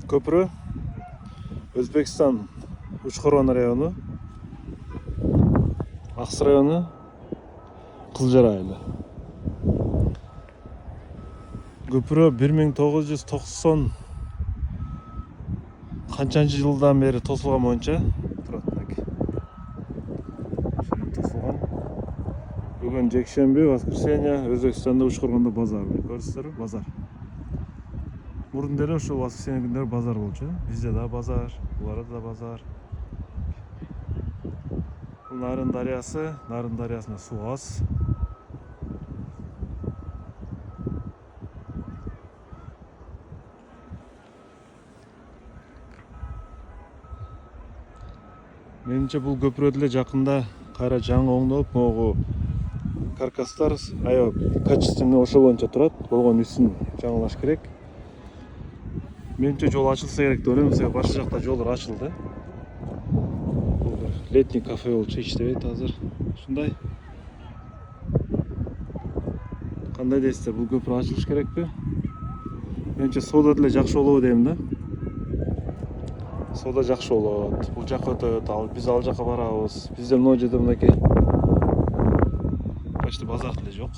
Köprü Özbekistan Uçkoron rayonu, Aksı rayonu, Kılcar aylı. Köprü 1990 kançanчы жылдан бeri тосулган боюнча турат мынакей. Тосулган. Бүгүн жекшемби, воскресенье, Өзбекстанда Учкоргондо базар. Көрүсүздөр, базар. Мурдун деле ошол воскресенье күндөрү базар болчу. Бизде да базар, буларда да базар. Бул Нарын дарыясы, Нарын дарыясында суу аз. Менимче бул көпүрө деле жакында кайра жаңы оңдолуп, могу каркастар аябай качественный ошол боюнча турат. Болгон үсүн жаңылаш керек. Менимче жол ачылса керек деп ойлойм. Себеби башка жакта жолдор ачылды. Бул бир летний кафе болчу, иштебейт азыр. Ушундай. Кандай дейсиздер, бул көпүрө ачылыш керекпи? Менимче соода деле жакшы болобу дейм да. Соода жакшы болот. Бул жакка өтөт, биз ал жакка барабыз. Бизде могу жерде мынакей почти базар деле жок.